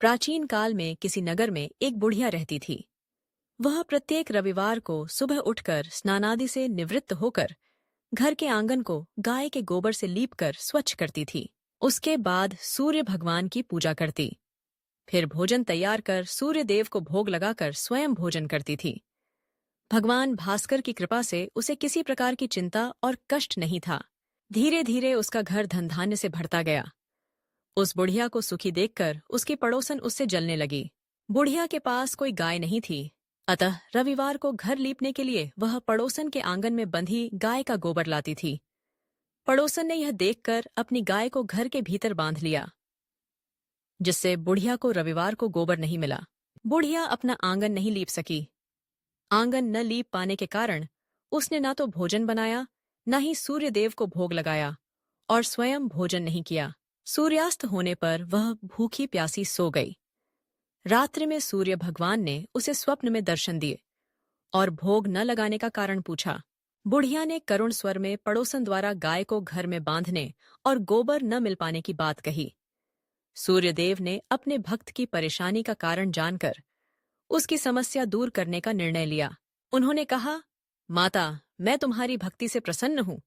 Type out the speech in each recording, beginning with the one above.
प्राचीन काल में किसी नगर में एक बुढ़िया रहती थी। वह प्रत्येक रविवार को सुबह उठकर स्नानादि से निवृत्त होकर घर के आंगन को गाय के गोबर से लीपकर स्वच्छ करती थी। उसके बाद सूर्य भगवान की पूजा करती, फिर भोजन तैयार कर सूर्य देव को भोग लगाकर स्वयं भोजन करती थी। भगवान भास्कर की कृपा से उसे किसी प्रकार की चिंता और कष्ट नहीं था। धीरे धीरे उसका घर धन धान्य से भरता गया। उस बुढ़िया को सुखी देखकर उसकी पड़ोसन उससे जलने लगी। बुढ़िया के पास कोई गाय नहीं थी, अतः रविवार को घर लीपने के लिए वह पड़ोसन के आंगन में बंधी गाय का गोबर लाती थी। पड़ोसन ने यह देखकर अपनी गाय को घर के भीतर बांध लिया, जिससे बुढ़िया को रविवार को गोबर नहीं मिला। बुढ़िया अपना आंगन नहीं लीप सकी। आंगन न लीप पाने के कारण उसने ना तो भोजन बनाया, न ही सूर्य देव को भोग लगाया और स्वयं भोजन नहीं किया। सूर्यास्त होने पर वह भूखी प्यासी सो गई। रात्रि में सूर्य भगवान ने उसे स्वप्न में दर्शन दिए और भोग न लगाने का कारण पूछा। बुढ़िया ने करुण स्वर में पड़ोसन द्वारा गाय को घर में बांधने और गोबर न मिल पाने की बात कही। सूर्यदेव ने अपने भक्त की परेशानी का कारण जानकर उसकी समस्या दूर करने का निर्णय लिया। उन्होंने कहा, माता, मैं तुम्हारी भक्ति से प्रसन्न हूँ।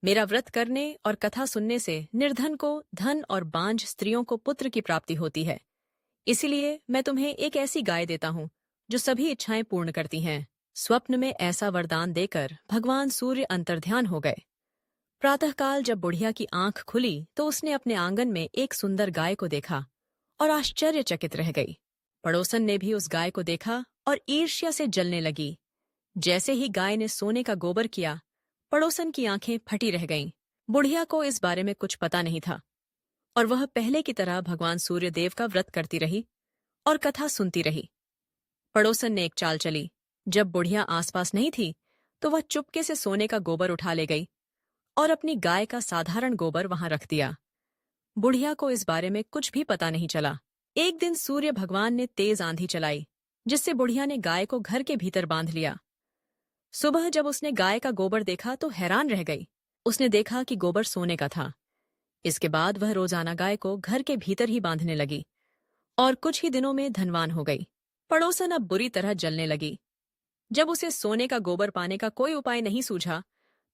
मेरा व्रत करने और कथा सुनने से निर्धन को धन और बांझ स्त्रियों को पुत्र की प्राप्ति होती है। इसीलिए मैं तुम्हें एक ऐसी गाय देता हूँ जो सभी इच्छाएं पूर्ण करती हैं। स्वप्न में ऐसा वरदान देकर भगवान सूर्य अंतर्ध्यान हो गए। प्रातःकाल जब बुढ़िया की आंख खुली तो उसने अपने आंगन में एक सुंदर गाय को देखा और आश्चर्यचकित रह गई। पड़ोसन ने भी उस गाय को देखा और ईर्ष्या से जलने लगी। जैसे ही गाय ने सोने का गोबर किया, पड़ोसन की आंखें फटी रह गईं। बुढ़िया को इस बारे में कुछ पता नहीं था और वह पहले की तरह भगवान सूर्यदेव का व्रत करती रही और कथा सुनती रही। पड़ोसन ने एक चाल चली। जब बुढ़िया आसपास नहीं थी तो वह चुपके से सोने का गोबर उठा ले गई और अपनी गाय का साधारण गोबर वहां रख दिया। बुढ़िया को इस बारे में कुछ भी पता नहीं चला। एक दिन सूर्य भगवान ने तेज आंधी चलाई, जिससे बुढ़िया ने गाय को घर के भीतर बांध लिया। सुबह जब उसने गाय का गोबर देखा तो हैरान रह गई। उसने देखा कि गोबर सोने का था। इसके बाद वह रोजाना गाय को घर के भीतर ही बांधने लगी और कुछ ही दिनों में धनवान हो गई। पड़ोसन अब बुरी तरह जलने लगी। जब उसे सोने का गोबर पाने का कोई उपाय नहीं सूझा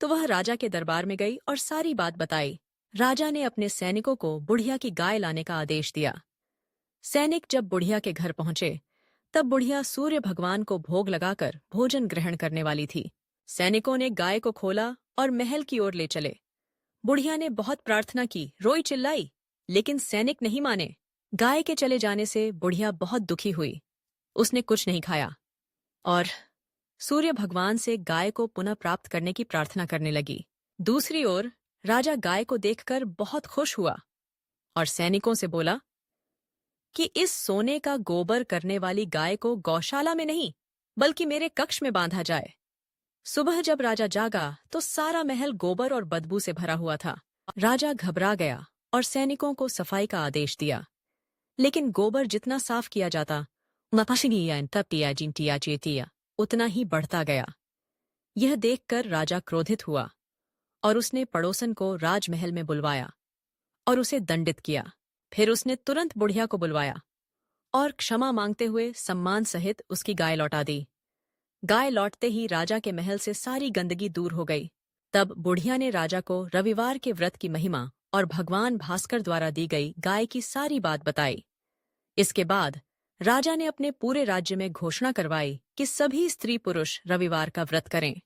तो वह राजा के दरबार में गई और सारी बात बताई। राजा ने अपने सैनिकों को बुढ़िया की गाय लाने का आदेश दिया। सैनिक जब बुढ़िया के घर पहुंचे तब बुढ़िया सूर्य भगवान को भोग लगाकर भोजन ग्रहण करने वाली थी। सैनिकों ने गाय को खोला और महल की ओर ले चले। बुढ़िया ने बहुत प्रार्थना की, रोई चिल्लाई, लेकिन सैनिक नहीं माने। गाय के चले जाने से बुढ़िया बहुत दुखी हुई। उसने कुछ नहीं खाया और सूर्य भगवान से गाय को पुनः प्राप्त करने की प्रार्थना करने लगी। दूसरी ओर राजा गाय को देखकर बहुत खुश हुआ और सैनिकों से बोला कि इस सोने का गोबर करने वाली गाय को गौशाला में नहीं बल्कि मेरे कक्ष में बांधा जाए। सुबह जब राजा जागा तो सारा महल गोबर और बदबू से भरा हुआ था। राजा घबरा गया और सैनिकों को सफाई का आदेश दिया, लेकिन गोबर जितना साफ किया जाता उतना ही बढ़ता गया। यह देखकर राजा क्रोधित हुआ और उसने पड़ोसन को राजमहल में बुलवाया और उसे दंडित किया। फिर उसने तुरंत बुढ़िया को बुलवाया और क्षमा मांगते हुए सम्मान सहित उसकी गाय लौटा दी। गाय लौटते ही राजा के महल से सारी गंदगी दूर हो गई। तब बुढ़िया ने राजा को रविवार के व्रत की महिमा और भगवान भास्कर द्वारा दी गई गाय की सारी बात बताई। इसके बाद राजा ने अपने पूरे राज्य में घोषणा करवाई कि सभी स्त्री पुरुष रविवार का व्रत करें।